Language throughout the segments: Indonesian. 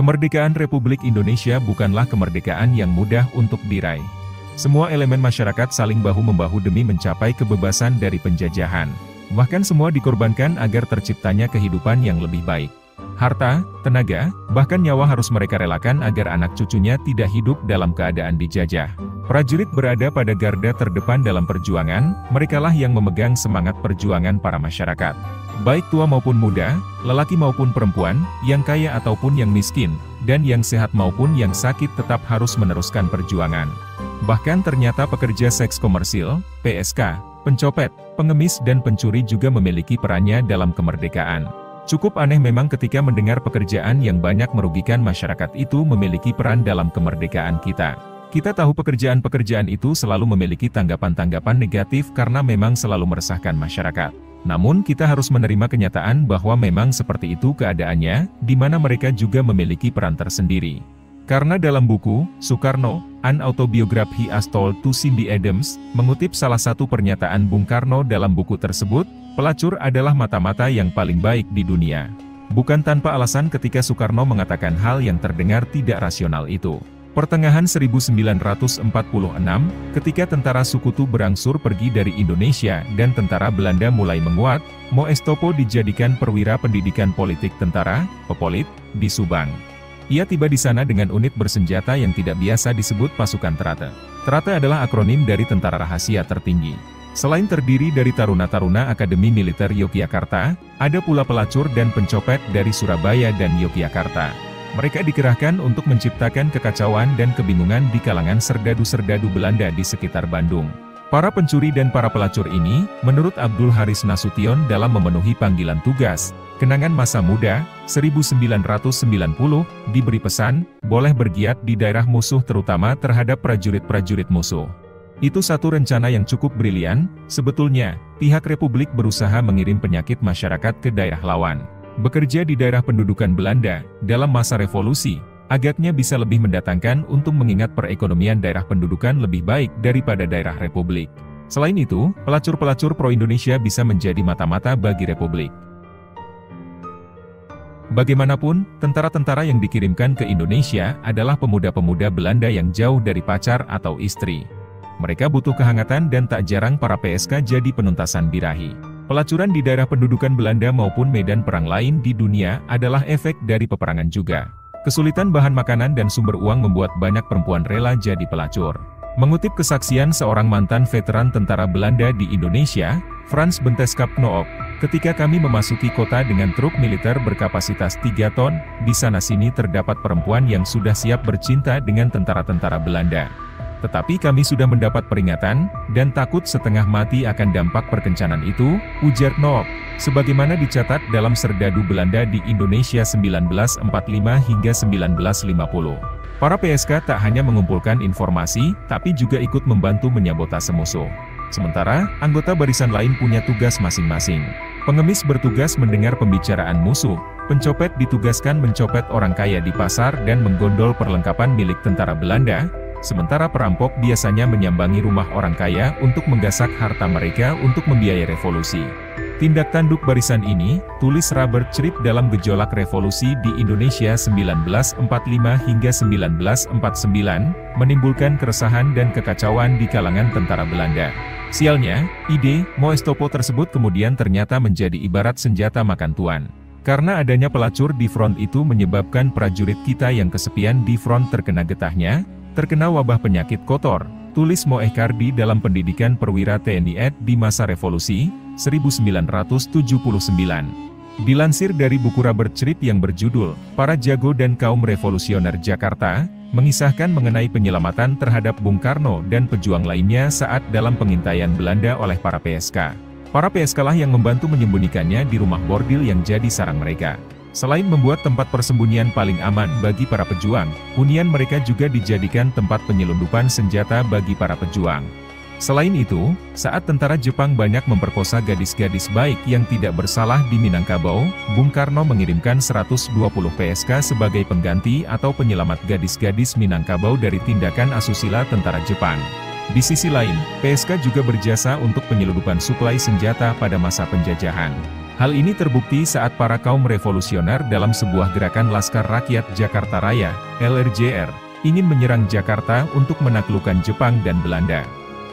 Kemerdekaan Republik Indonesia bukanlah kemerdekaan yang mudah untuk diraih. Semua elemen masyarakat saling bahu-membahu demi mencapai kebebasan dari penjajahan. Bahkan semua dikorbankan agar terciptanya kehidupan yang lebih baik. Harta, tenaga, bahkan nyawa harus mereka relakan agar anak cucunya tidak hidup dalam keadaan dijajah. Prajurit berada pada garda terdepan dalam perjuangan, merekalah yang memegang semangat perjuangan para masyarakat. Baik tua maupun muda, lelaki maupun perempuan, yang kaya ataupun yang miskin, dan yang sehat maupun yang sakit tetap harus meneruskan perjuangan. Bahkan ternyata pekerja seks komersil, PSK, pencopet, pengemis dan pencuri juga memiliki perannya dalam kemerdekaan. Cukup aneh memang ketika mendengar pekerjaan yang banyak merugikan masyarakat itu memiliki peran dalam kemerdekaan kita. Kita tahu pekerjaan-pekerjaan itu selalu memiliki tanggapan-tanggapan negatif karena memang selalu meresahkan masyarakat. Namun kita harus menerima kenyataan bahwa memang seperti itu keadaannya, di mana mereka juga memiliki peran tersendiri. Karena dalam buku, Soekarno, An Autobiography as Told to Cindy Adams, mengutip salah satu pernyataan Bung Karno dalam buku tersebut, pelacur adalah mata-mata yang paling baik di dunia. Bukan tanpa alasan ketika Soekarno mengatakan hal yang terdengar tidak rasional itu. Pertengahan 1946, ketika tentara Sekutu berangsur pergi dari Indonesia dan tentara Belanda mulai menguat, Moestopo dijadikan perwira pendidikan politik tentara, Pepolit, di Subang. Ia tiba di sana dengan unit bersenjata yang tidak biasa disebut pasukan Terate. Terate adalah akronim dari Tentara Rahasia Tertinggi. Selain terdiri dari taruna-taruna Akademi Militer Yogyakarta, ada pula pelacur dan pencopet dari Surabaya dan Yogyakarta. Mereka dikerahkan untuk menciptakan kekacauan dan kebingungan di kalangan serdadu-serdadu Belanda di sekitar Bandung. Para pencuri dan para pelacur ini, menurut Abdul Haris Nasution dalam memenuhi panggilan tugas, Kenangan Masa Muda, 1990, diberi pesan, boleh bergiat di daerah musuh terutama terhadap prajurit-prajurit musuh. Itu satu rencana yang cukup brilian, sebetulnya, pihak Republik berusaha mengirim penyakit masyarakat ke daerah lawan. Bekerja di daerah pendudukan Belanda, dalam masa revolusi, agaknya bisa lebih mendatangkan untuk mengingat perekonomian daerah pendudukan lebih baik daripada daerah Republik. Selain itu, pelacur-pelacur pro-Indonesia bisa menjadi mata-mata bagi Republik. Bagaimanapun, tentara-tentara yang dikirimkan ke Indonesia adalah pemuda-pemuda Belanda yang jauh dari pacar atau istri. Mereka butuh kehangatan dan tak jarang para PSK jadi penuntasan birahi. Pelacuran di daerah pendudukan Belanda maupun medan perang lain di dunia adalah efek dari peperangan juga. Kesulitan bahan makanan dan sumber uang membuat banyak perempuan rela jadi pelacur. Mengutip kesaksian seorang mantan veteran tentara Belanda di Indonesia, Frans Benteskap Knoop, ketika kami memasuki kota dengan truk militer berkapasitas 3 ton, di sana-sini terdapat perempuan yang sudah siap bercinta dengan tentara-tentara Belanda. Tetapi kami sudah mendapat peringatan, dan takut setengah mati akan dampak perkencanan itu, ujar Knoop, sebagaimana dicatat dalam Serdadu Belanda di Indonesia 1945 hingga 1950. Para PSK tak hanya mengumpulkan informasi, tapi juga ikut membantu menyabotase musuh. Sementara, anggota barisan lain punya tugas masing-masing. Pengemis bertugas mendengar pembicaraan musuh, pencopet ditugaskan mencopet orang kaya di pasar dan menggondol perlengkapan milik tentara Belanda, sementara perampok biasanya menyambangi rumah orang kaya untuk menggasak harta mereka untuk membiayai revolusi. Tindak tanduk barisan ini, tulis Robert Tripp dalam Gejolak Revolusi di Indonesia 1945 hingga 1949, menimbulkan keresahan dan kekacauan di kalangan tentara Belanda. Sialnya, ide Moestopo tersebut kemudian ternyata menjadi ibarat senjata makan tuan. Karena adanya pelacur di front itu menyebabkan prajurit kita yang kesepian di front terkena getahnya, terkena wabah penyakit kotor, tulis Moeh Kardi dalam Pendidikan Perwira TNI AD di Masa Revolusi, 1979. Dilansir dari buku Robert Tripp yang berjudul, Para Jago dan Kaum Revolusioner Jakarta, mengisahkan mengenai penyelamatan terhadap Bung Karno dan pejuang lainnya saat dalam pengintaian Belanda oleh para PSK. Para PSK lah yang membantu menyembunyikannya di rumah bordil yang jadi sarang mereka. Selain membuat tempat persembunyian paling aman bagi para pejuang, hunian mereka juga dijadikan tempat penyelundupan senjata bagi para pejuang. Selain itu, saat tentara Jepang banyak memperkosa gadis-gadis baik yang tidak bersalah di Minangkabau, Bung Karno mengirimkan 120 PSK sebagai pengganti atau penyelamat gadis-gadis Minangkabau dari tindakan asusila tentara Jepang. Di sisi lain, PSK juga berjasa untuk penyelundupan suplai senjata pada masa penjajahan. Hal ini terbukti saat para kaum revolusioner dalam sebuah gerakan Laskar Rakyat Jakarta Raya, LRJR, ingin menyerang Jakarta untuk menaklukkan Jepang dan Belanda.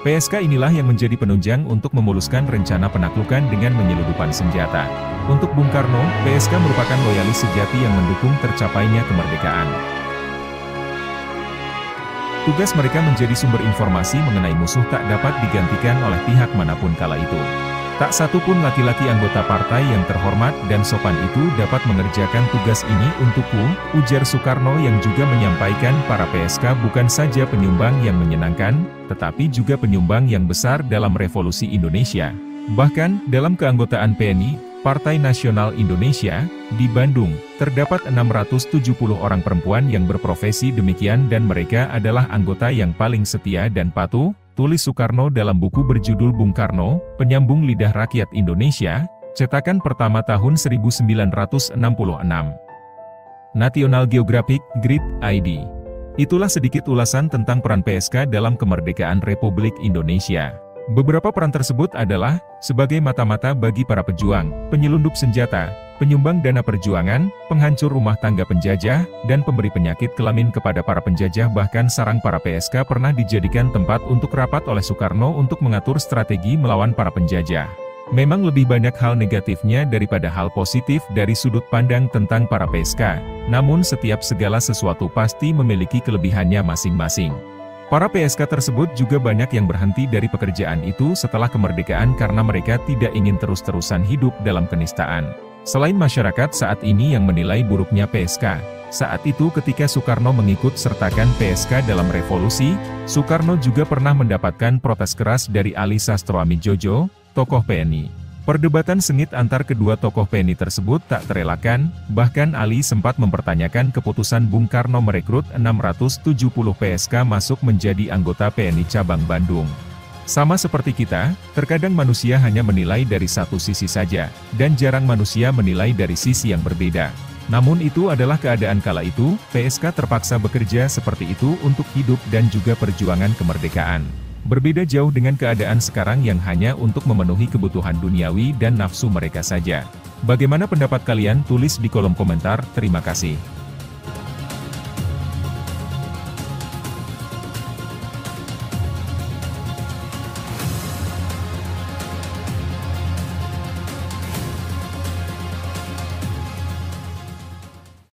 PSK inilah yang menjadi penunjang untuk memuluskan rencana penaklukan dengan penyelundupan senjata. Untuk Bung Karno, PSK merupakan loyalis sejati yang mendukung tercapainya kemerdekaan. Tugas mereka menjadi sumber informasi mengenai musuh tak dapat digantikan oleh pihak manapun kala itu. Tak satu pun laki-laki anggota partai yang terhormat dan sopan itu dapat mengerjakan tugas ini untukku, ujar Soekarno yang juga menyampaikan para PSK bukan saja penyumbang yang menyenangkan, tetapi juga penyumbang yang besar dalam revolusi Indonesia. Bahkan, dalam keanggotaan PNI, Partai Nasional Indonesia, di Bandung, terdapat 670 orang perempuan yang berprofesi demikian dan mereka adalah anggota yang paling setia dan patuh, tulis Soekarno dalam buku berjudul Bung Karno, Penyambung Lidah Rakyat Indonesia, cetakan pertama tahun 1966. National Geographic, Grid, ID. Itulah sedikit ulasan tentang peran PSK dalam kemerdekaan Republik Indonesia. Beberapa peran tersebut adalah, sebagai mata-mata bagi para pejuang, penyelundup senjata, penyumbang dana perjuangan, penghancur rumah tangga penjajah, dan pemberi penyakit kelamin kepada para penjajah. Bahkan sarang para PSK pernah dijadikan tempat untuk rapat oleh Soekarno untuk mengatur strategi melawan para penjajah. Memang lebih banyak hal negatifnya daripada hal positif dari sudut pandang tentang para PSK, namun setiap segala sesuatu pasti memiliki kelebihannya masing-masing. Para PSK tersebut juga banyak yang berhenti dari pekerjaan itu setelah kemerdekaan karena mereka tidak ingin terus-terusan hidup dalam kenistaan. Selain masyarakat saat ini yang menilai buruknya PSK, saat itu ketika Soekarno mengikut sertakan PSK dalam revolusi, Soekarno juga pernah mendapatkan protes keras dari Ali Sastroamidjojo, tokoh PNI. Perdebatan sengit antar kedua tokoh PNI tersebut tak terelakkan, bahkan Ali sempat mempertanyakan keputusan Bung Karno merekrut 670 PSK masuk menjadi anggota PNI Cabang Bandung. Sama seperti kita, terkadang manusia hanya menilai dari satu sisi saja, dan jarang manusia menilai dari sisi yang berbeda. Namun itu adalah keadaan kala itu, PSK terpaksa bekerja seperti itu untuk hidup dan juga perjuangan kemerdekaan. Berbeda jauh dengan keadaan sekarang yang hanya untuk memenuhi kebutuhan duniawi dan nafsu mereka saja. Bagaimana pendapat kalian? Tulis di kolom komentar. Terima kasih.